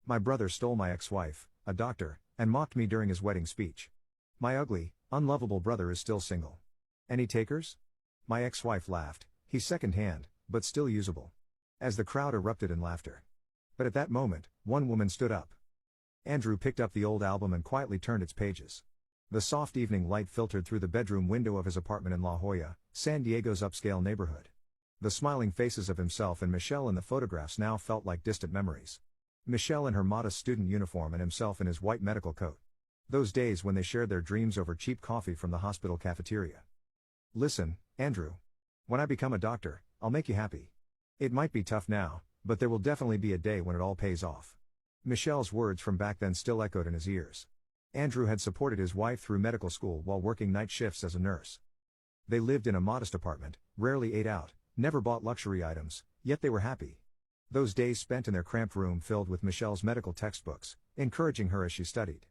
My brother stole my ex-wife, a doctor, and mocked me during his wedding speech. My ugly, unlovable brother is still single. Any takers? My ex-wife laughed, he's secondhand, but still usable. As the crowd erupted in laughter. But at that moment, one woman stood up. Andrew picked up the old album and quietly turned its pages. The soft evening light filtered through the bedroom window of his apartment in La Jolla, San Diego's upscale neighborhood. The smiling faces of himself and Michelle in the photographs now felt like distant memories. Michelle in her modest student uniform and himself in his white medical coat. Those days when they shared their dreams over cheap coffee from the hospital cafeteria. Listen, Andrew. When I become a doctor, I'll make you happy. It might be tough now, but there will definitely be a day when it all pays off. Michelle's words from back then still echoed in his ears. Andrew had supported his wife through medical school while working night shifts as a nurse. They lived in a modest apartment, rarely ate out, never bought luxury items, yet they were happy. Those days spent in their cramped room filled with Michelle's medical textbooks, encouraging her as she studied.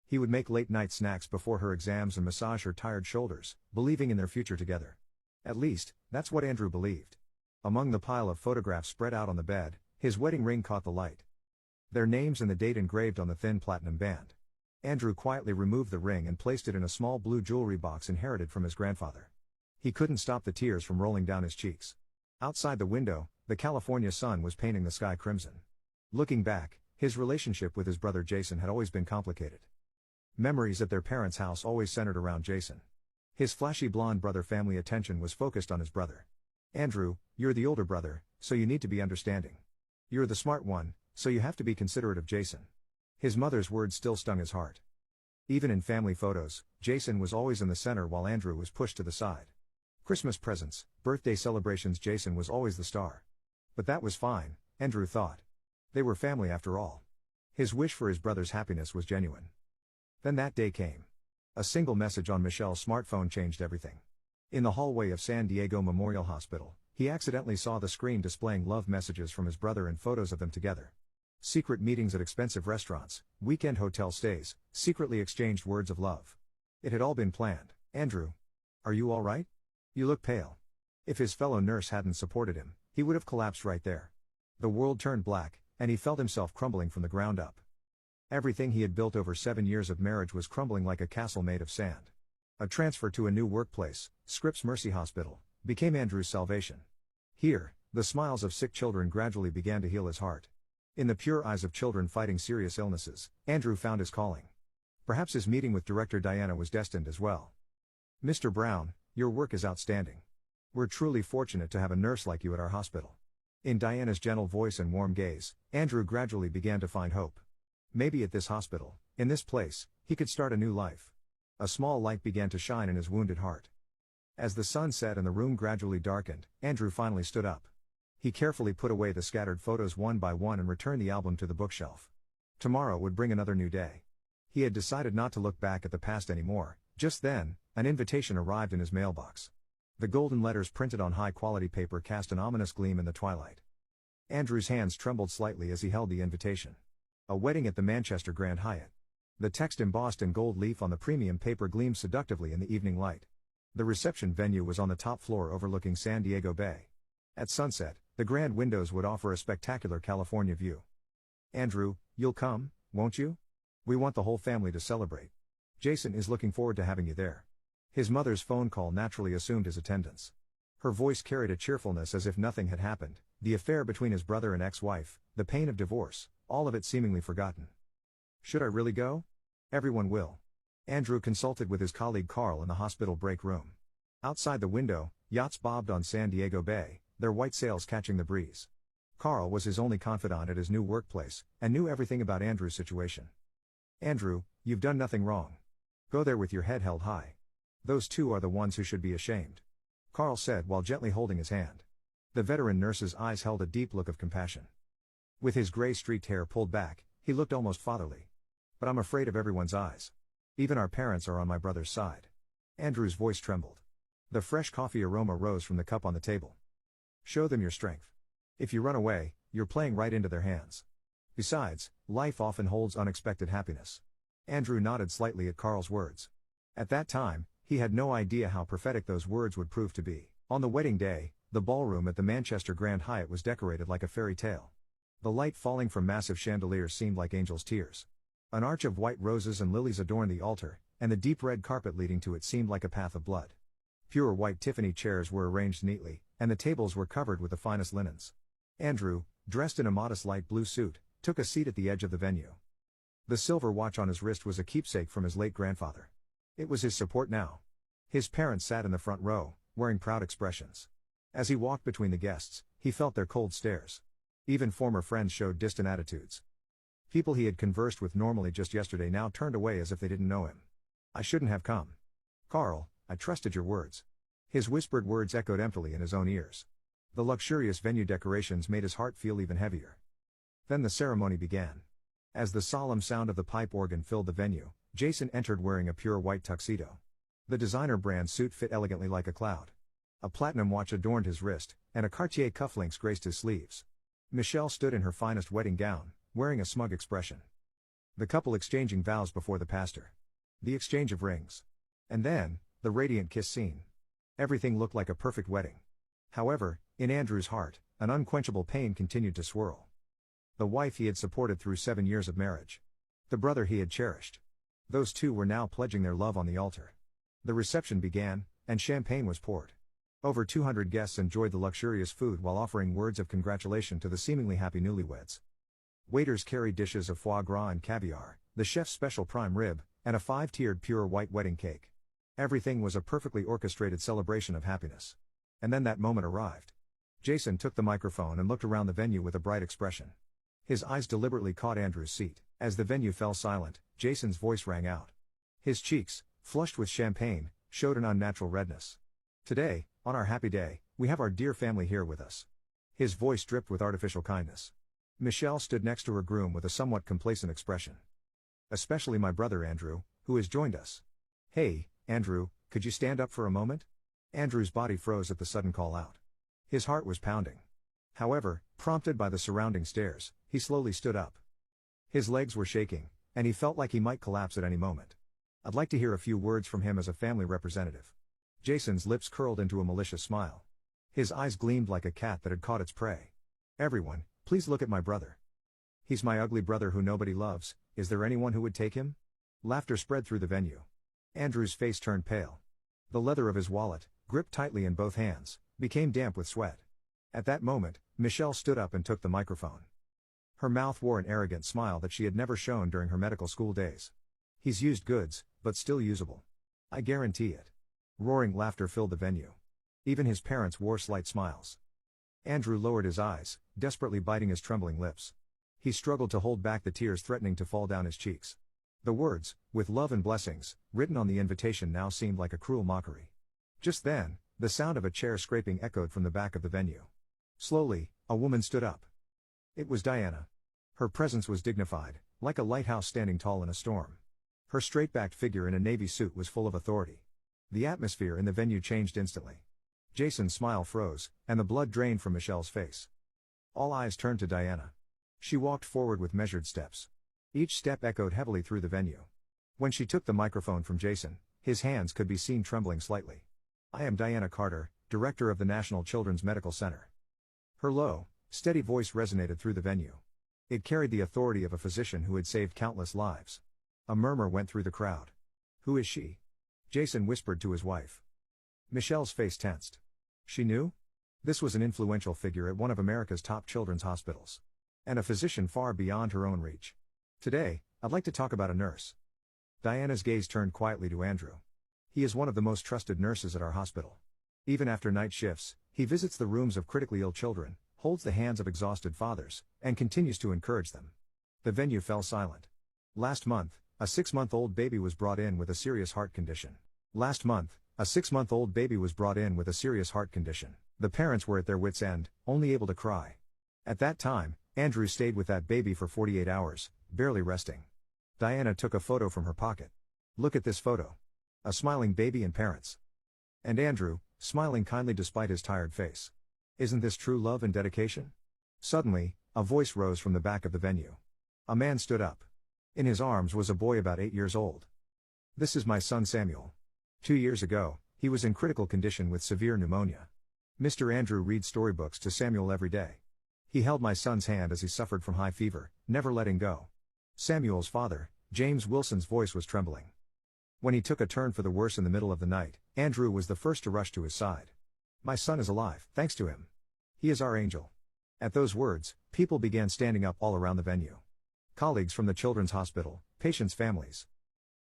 He would make late-night snacks before her exams and massage her tired shoulders, believing in their future together. At least, that's what Andrew believed. Among the pile of photographs spread out on the bed, his wedding ring caught the light. Their names and the date engraved on the thin platinum band. Andrew quietly removed the ring and placed it in a small blue jewelry box inherited from his grandfather. He couldn't stop the tears from rolling down his cheeks. Outside the window, the California sun was painting the sky crimson. Looking back, his relationship with his brother Jason had always been complicated. Memories at their parents' house always centered around Jason. His flashy blonde brother family attention was focused on his brother. Andrew, you're the older brother, so you need to be understanding. You're the smart one, so you have to be considerate of Jason. His mother's words still stung his heart. Even in family photos, Jason was always in the center while Andrew was pushed to the side. Christmas presents, birthday celebrations, Jason was always the star. But that was fine, Andrew thought. They were family after all. His wish for his brother's happiness was genuine. Then that day came. A single message on Michelle's smartphone changed everything. In the hallway of San Diego Memorial Hospital, he accidentally saw the screen displaying love messages from his brother and photos of them together. Secret meetings at expensive restaurants, weekend hotel stays, secretly exchanged words of love. It had all been planned. Andrew. Are you all right? You look pale. If his fellow nurse hadn't supported him, he would have collapsed right there. The world turned black, and he felt himself crumbling from the ground up. Everything he had built over 7 years of marriage was crumbling like a castle made of sand. A transfer to a new workplace, Scripps Mercy Hospital, became Andrew's salvation. Here, the smiles of sick children gradually began to heal his heart. In the pure eyes of children fighting serious illnesses, Andrew found his calling. Perhaps his meeting with Director Diana was destined as well. Mr. Brown, your work is outstanding. We're truly fortunate to have a nurse like you at our hospital. In Diana's gentle voice and warm gaze, Andrew gradually began to find hope. Maybe at this hospital, in this place, he could start a new life. A small light began to shine in his wounded heart. As the sun set and the room gradually darkened, Andrew finally stood up. He carefully put away the scattered photos one by one and returned the album to the bookshelf. Tomorrow would bring another new day. He had decided not to look back at the past anymore. Just then, an invitation arrived in his mailbox. The golden letters printed on high-quality paper cast an ominous gleam in the twilight. Andrew's hands trembled slightly as he held the invitation. A wedding at the Manchester Grand Hyatt. The text embossed in gold leaf on the premium paper gleamed seductively in the evening light. The reception venue was on the top floor overlooking San Diego Bay. At sunset, the grand windows would offer a spectacular California view. Andrew, you'll come, won't you? We want the whole family to celebrate. Jason is looking forward to having you there. His mother's phone call naturally assumed his attendance. Her voice carried a cheerfulness as if nothing had happened, the affair between his brother and ex-wife, the pain of divorce, all of it seemingly forgotten. Should I really go? Everyone will. Andrew consulted with his colleague Carl in the hospital break room. Outside the window, yachts bobbed on San Diego Bay, their white sails catching the breeze. Carl was his only confidant at his new workplace, and knew everything about Andrew's situation. Andrew, you've done nothing wrong. Go there with your head held high. Those two are the ones who should be ashamed. Carl said while gently holding his hand. The veteran nurse's eyes held a deep look of compassion. With his gray-streaked hair pulled back, he looked almost fatherly. But I'm afraid of everyone's eyes. Even our parents are on my brother's side. Andrew's voice trembled. The fresh coffee aroma rose from the cup on the table. Show them your strength. If you run away, you're playing right into their hands. Besides, life often holds unexpected happiness. Andrew nodded slightly at Carl's words. At that time, he had no idea how prophetic those words would prove to be. On the wedding day, the ballroom at the Manchester Grand Hyatt was decorated like a fairy tale. The light falling from massive chandeliers seemed like angels' tears. An arch of white roses and lilies adorned the altar, and the deep red carpet leading to it seemed like a path of blood. Pure white Tiffany chairs were arranged neatly, and the tables were covered with the finest linens. Andrew, dressed in a modest light blue suit, took a seat at the edge of the venue. The silver watch on his wrist was a keepsake from his late grandfather. It was his support now. His parents sat in the front row, wearing proud expressions. As he walked between the guests, he felt their cold stares. Even former friends showed distant attitudes. People he had conversed with normally just yesterday now turned away as if they didn't know him. "I shouldn't have come. Carl, I trusted your words." His whispered words echoed emptily in his own ears. The luxurious venue decorations made his heart feel even heavier. Then the ceremony began. As the solemn sound of the pipe organ filled the venue, Jason entered wearing a pure white tuxedo. The designer brand suit fit elegantly like a cloud. A platinum watch adorned his wrist, and a Cartier cufflinks graced his sleeves. Michelle stood in her finest wedding gown, wearing a smug expression. The couple exchanging vows before the pastor. The exchange of rings. And then, the radiant kiss scene. Everything looked like a perfect wedding. However, in Andrew's heart, an unquenchable pain continued to swirl. The wife he had supported through 7 years of marriage. The brother he had cherished. Those two were now pledging their love on the altar. The reception began, and champagne was poured. Over 200 guests enjoyed the luxurious food while offering words of congratulation to the seemingly happy newlyweds. Waiters carried dishes of foie gras and caviar, the chef's special prime rib, and a 5-tiered pure white wedding cake. Everything was a perfectly orchestrated celebration of happiness. And then that moment arrived. Jason took the microphone and looked around the venue with a bright expression. His eyes deliberately caught Andrew's seat. As the venue fell silent, Jason's voice rang out. His cheeks, flushed with champagne, showed an unnatural redness. "Today, on our happy day, we have our dear family here with us." His voice dripped with artificial kindness. Michelle stood next to her groom with a somewhat complacent expression. "Especially my brother Andrew, who has joined us." "Hey, Andrew, could you stand up for a moment?" Andrew's body froze at the sudden call out. His heart was pounding. However, prompted by the surrounding stares, he slowly stood up. His legs were shaking, and he felt like he might collapse at any moment. "I'd like to hear a few words from him as a family representative." Jason's lips curled into a malicious smile. His eyes gleamed like a cat that had caught its prey. "Everyone, please look at my brother. He's my ugly brother who nobody loves. Is there anyone who would take him?" Laughter spread through the venue. Andrew's face turned pale. The leather of his wallet, gripped tightly in both hands, became damp with sweat. At that moment, Michelle stood up and took the microphone. Her mouth wore an arrogant smile that she had never shown during her medical school days. "He's used goods, but still usable. I guarantee it." Roaring laughter filled the venue. Even his parents wore slight smiles. Andrew lowered his eyes, desperately biting his trembling lips. He struggled to hold back the tears threatening to fall down his cheeks. The words, "with love and blessings," written on the invitation now seemed like a cruel mockery. Just then, the sound of a chair scraping echoed from the back of the venue. Slowly, a woman stood up. It was Diana. Her presence was dignified, like a lighthouse standing tall in a storm. Her straight-backed figure in a navy suit was full of authority. The atmosphere in the venue changed instantly. Jason's smile froze, and the blood drained from Michelle's face. All eyes turned to Diana. She walked forward with measured steps. Each step echoed heavily through the venue. When she took the microphone from Jason, his hands could be seen trembling slightly. "I am Diana Carter, Director of the National Children's Medical Center." Her low, steady voice resonated through the venue. It carried the authority of a physician who had saved countless lives. A murmur went through the crowd. "Who is she?" Jason whispered to his wife. Michelle's face tensed. She knew? This was an influential figure at one of America's top children's hospitals. And a physician far beyond her own reach. "Today, I'd like to talk about a nurse." Diana's gaze turned quietly to Andrew. "He is one of the most trusted nurses at our hospital. Even after night shifts, he visits the rooms of critically ill children, holds the hands of exhausted fathers, and continues to encourage them." The venue fell silent. Last month, a 6-month-old baby was brought in with a serious heart condition. The parents were at their wits' end, only able to cry. At that time, Andrew stayed with that baby for 48 hours, barely resting. Diana took a photo from her pocket. "Look at this photo. A smiling baby and parents. And Andrew, smiling kindly despite his tired face. Isn't this true love and dedication?" Suddenly, a voice rose from the back of the venue. A man stood up. In his arms was a boy about 8 years old. "This is my son Samuel. 2 years ago, he was in critical condition with severe pneumonia. Mr. Andrew reads storybooks to Samuel every day. He held my son's hand as he suffered from high fever, never letting go. Samuel's father, James Wilson's voice was trembling. When he took a turn for the worse in the middle of the night, Andrew was the first to rush to his side. My son is alive, thanks to him. He is our angel. At those words, people began standing up all around the venue. Colleagues from the children's hospital, patients' families.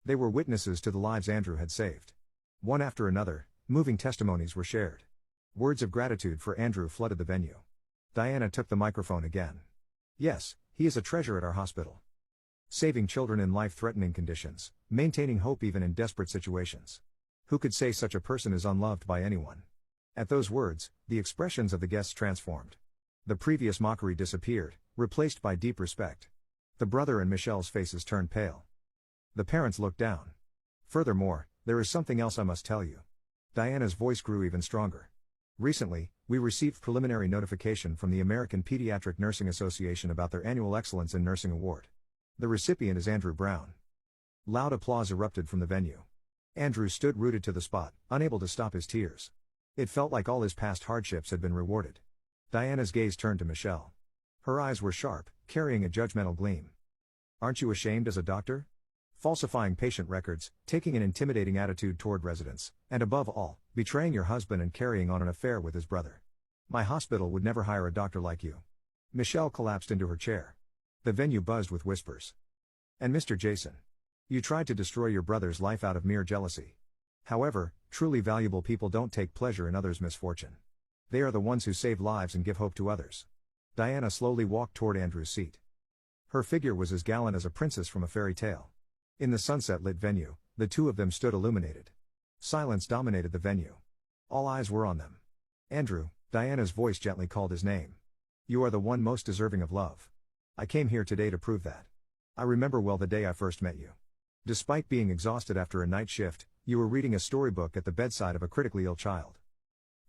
They were witnesses to the lives Andrew had saved. One after another, moving testimonies were shared. Words of gratitude for Andrew flooded the venue. Diana took the microphone again. Yes, he is a treasure at our hospital. Saving children in life-threatening conditions, maintaining hope even in desperate situations. Who could say such a person is unloved by anyone? At those words, the expressions of the guests transformed. The previous mockery disappeared, replaced by deep respect. The brother and Michelle's faces turned pale. The parents looked down. Furthermore, there is something else I must tell you. Diana's voice grew even stronger. Recently, we received preliminary notification from the American Pediatric Nursing Association about their annual Excellence in Nursing Award. The recipient is Andrew Brown. Loud applause erupted from the venue. Andrew stood rooted to the spot, unable to stop his tears. It felt like all his past hardships had been rewarded. Diana's gaze turned to Michelle. Her eyes were sharp, carrying a judgmental gleam. Aren't you ashamed as a doctor? Falsifying patient records, taking an intimidating attitude toward residents, and above all, betraying your husband and carrying on an affair with his brother. My hospital would never hire a doctor like you. Michelle collapsed into her chair. The venue buzzed with whispers. And Mr. Jason. You tried to destroy your brother's life out of mere jealousy. However, truly valuable people don't take pleasure in others' misfortune. They are the ones who save lives and give hope to others. Diana slowly walked toward Andrew's seat. Her figure was as gallant as a princess from a fairy tale. In the sunset-lit venue, the two of them stood illuminated. Silence dominated the venue. All eyes were on them. Andrew, Diana's voice gently called his name. You are the one most deserving of love. I came here today to prove that. I remember well the day I first met you. Despite being exhausted after a night shift, you were reading a storybook at the bedside of a critically ill child.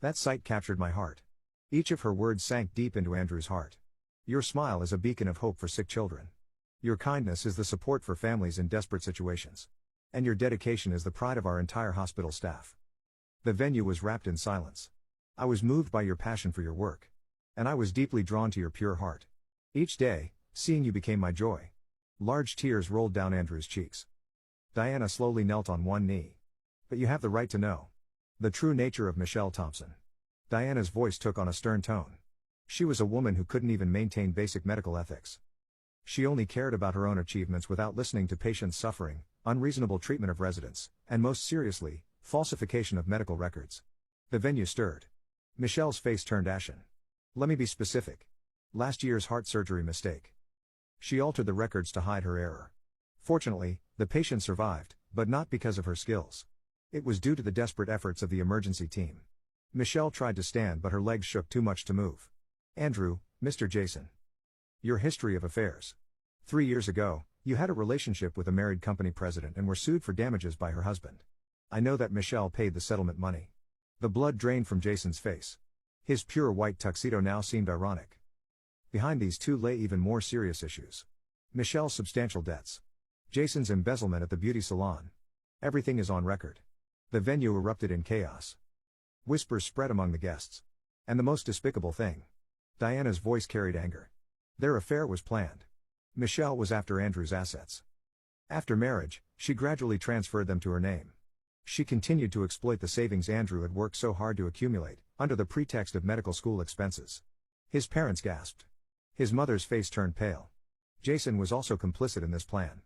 That sight captured my heart. Each of her words sank deep into Andrew's heart. Your smile is a beacon of hope for sick children. Your kindness is the support for families in desperate situations. And your dedication is the pride of our entire hospital staff. The venue was wrapped in silence. I was moved by your passion for your work. And I was deeply drawn to your pure heart. Each day, seeing you became my joy. Large tears rolled down Andrew's cheeks. Diana slowly knelt on one knee. But you have the right to know. The true nature of Michelle Thompson. Diana's voice took on a stern tone. She was a woman who couldn't even maintain basic medical ethics. She only cared about her own achievements without listening to patients' suffering, unreasonable treatment of residents, and most seriously, falsification of medical records. The venue stirred. Michelle's face turned ashen. Let me be specific. Last year's heart surgery mistake. She altered the records to hide her error. Fortunately, the patient survived, but not because of her skills. It was due to the desperate efforts of the emergency team. Michelle tried to stand but her legs shook too much to move. Andrew, Mr. Jason. Your history of affairs. 3 years ago, you had a relationship with a married company president and were sued for damages by her husband. I know that Michelle paid the settlement money. The blood drained from Jason's face. His pure white tuxedo now seemed ironic. Behind these two lay even more serious issues. Michelle's substantial debts. Jason's embezzlement at the beauty salon. Everything is on record. The venue erupted in chaos. Whispers spread among the guests. And the most despicable thing. Diana's voice carried anger. Their affair was planned. Michelle was after Andrew's assets. After marriage, she gradually transferred them to her name. She continued to exploit the savings Andrew had worked so hard to accumulate, under the pretext of medical school expenses. His parents gasped. His mother's face turned pale. Jason was also complicit in this plan.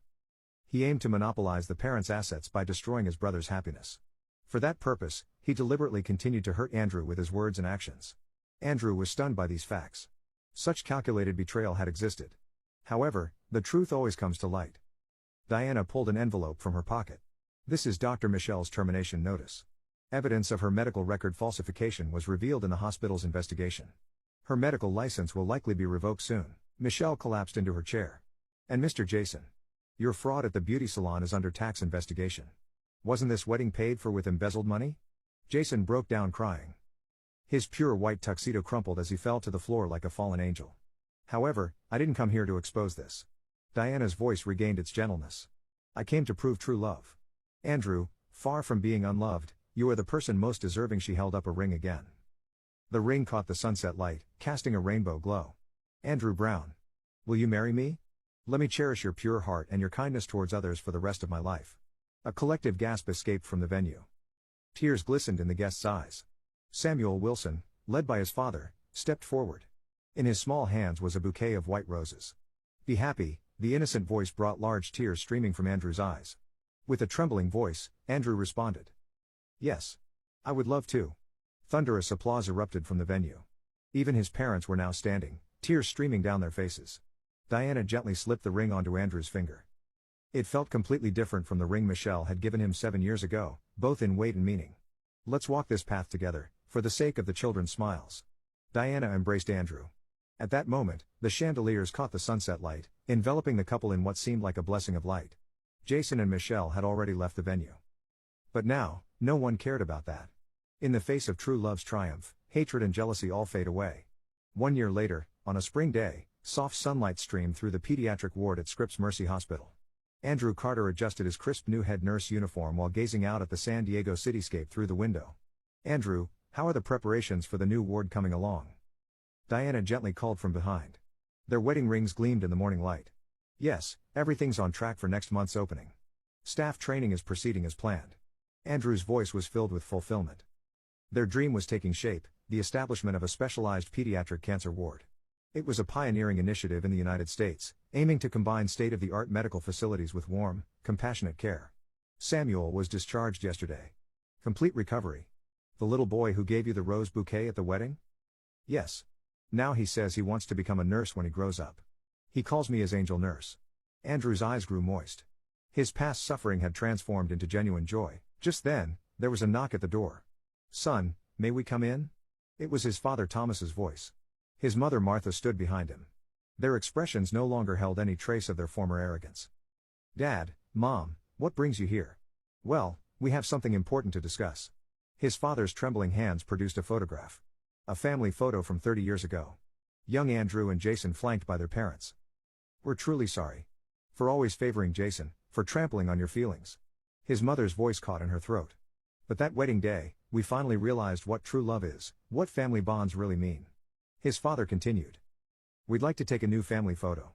He aimed to monopolize the parents' assets by destroying his brother's happiness. For that purpose, he deliberately continued to hurt Andrew with his words and actions. Andrew was stunned by these facts. Such calculated betrayal had existed. However, the truth always comes to light. Diana pulled an envelope from her pocket. This is Dr. Michelle's termination notice. Evidence of her medical record falsification was revealed in the hospital's investigation. Her medical license will likely be revoked soon. Michelle collapsed into her chair. And Mr. Jason. Your fraud at the beauty salon is under tax investigation. Wasn't this wedding paid for with embezzled money? Jason broke down crying. His pure white tuxedo crumpled as he fell to the floor like a fallen angel. However, I didn't come here to expose this. Diana's voice regained its gentleness. I came to prove true love. Andrew, far from being unloved, you are the person most deserving. She held up a ring again. The ring caught the sunset light, casting a rainbow glow. Andrew Brown. Will you marry me? Let me cherish your pure heart and your kindness towards others for the rest of my life. A collective gasp escaped from the venue. Tears glistened in the guests' eyes. Samuel Wilson, led by his father, stepped forward. In his small hands was a bouquet of white roses. Be happy, the innocent voice brought large tears streaming from Andrew's eyes. With a trembling voice, Andrew responded. Yes. I would love to. Thunderous applause erupted from the venue. Even his parents were now standing, tears streaming down their faces. Diana gently slipped the ring onto Andrew's finger. It felt completely different from the ring Michelle had given him 7 years ago, both in weight and meaning. Let's walk this path together, for the sake of the children's smiles. Diana embraced Andrew. At that moment, the chandeliers caught the sunset light, enveloping the couple in what seemed like a blessing of light. Jason and Michelle had already left the venue. But now, no one cared about that. In the face of true love's triumph, hatred and jealousy all fade away. 1 year later, on a spring day, soft sunlight streamed through the pediatric ward at Scripps Mercy Hospital. Andrew Carter adjusted his crisp new head nurse uniform while gazing out at the San Diego cityscape through the window. Andrew, how are the preparations for the new ward coming along? Diana gently called from behind. Their wedding rings gleamed in the morning light. Yes, everything's on track for next month's opening. Staff training is proceeding as planned. Andrew's voice was filled with fulfillment. Their dream was taking shape, the establishment of a specialized pediatric cancer ward. It was a pioneering initiative in the United States, aiming to combine state-of-the-art medical facilities with warm, compassionate care. Samuel was discharged yesterday. Complete recovery. The little boy who gave you the rose bouquet at the wedding? Yes. Now he says he wants to become a nurse when he grows up. He calls me his angel nurse. Andrew's eyes grew moist. His past suffering had transformed into genuine joy. Just then, there was a knock at the door. Son, may we come in? It was his father Thomas's voice. His mother Martha stood behind him. Their expressions no longer held any trace of their former arrogance. Dad, Mom, what brings you here? Well, we have something important to discuss. His father's trembling hands produced a photograph. A family photo from 30 years ago. Young Andrew and Jason flanked by their parents. We're truly sorry. For always favoring Jason, for trampling on your feelings. His mother's voice caught in her throat. But that wedding day, we finally realized what true love is, what family bonds really mean. His father continued. We'd like to take a new family photo.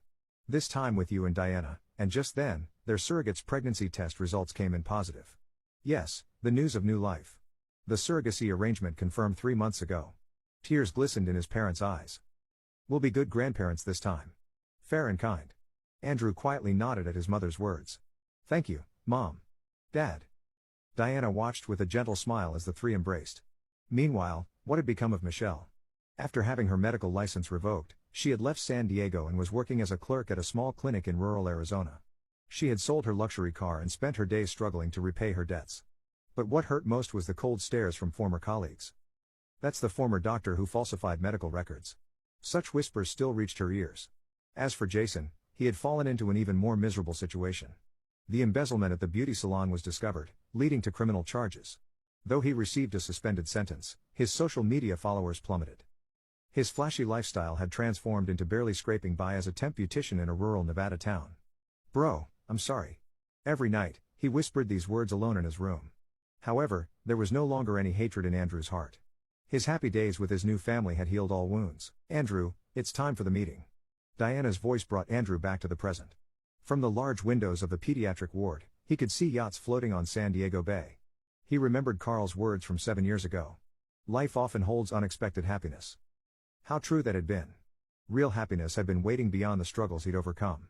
This time with you and Diana, and just then, their surrogate's pregnancy test results came in positive. Yes, the news of new life. The surrogacy arrangement confirmed 3 months ago. Tears glistened in his parents' eyes. We'll be good grandparents this time. Fair and kind. Andrew quietly nodded at his mother's words. Thank you, Mom. Dad. Diana watched with a gentle smile as the three embraced. Meanwhile, what had become of Michelle? After having her medical license revoked, she had left San Diego and was working as a clerk at a small clinic in rural Arizona. She had sold her luxury car and spent her days struggling to repay her debts. But what hurt most was the cold stares from former colleagues. That's the former doctor who falsified medical records. Such whispers still reached her ears. As for Jason, he had fallen into an even more miserable situation. The embezzlement at the beauty salon was discovered, leading to criminal charges. Though he received a suspended sentence, his social media followers plummeted. His flashy lifestyle had transformed into barely scraping by as a temp beautician in a rural Nevada town. Bro, I'm sorry. Every night, he whispered these words alone in his room. However, there was no longer any hatred in Andrew's heart. His happy days with his new family had healed all wounds. Andrew, it's time for the meeting. Diana's voice brought Andrew back to the present. From the large windows of the pediatric ward, he could see yachts floating on San Diego Bay. He remembered Carl's words from 7 years ago. Life often holds unexpected happiness. How true that had been. Real happiness had been waiting beyond the struggles he'd overcome.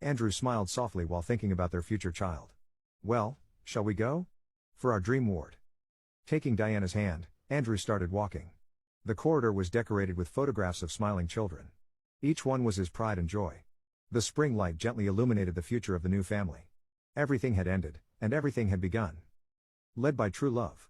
Andrew smiled softly while thinking about their future child. Well, shall we go? For our dream ward. Taking Diana's hand, Andrew started walking. The corridor was decorated with photographs of smiling children. Each one was his pride and joy. The spring light gently illuminated the future of the new family. Everything had ended, and everything had begun. Led by true love.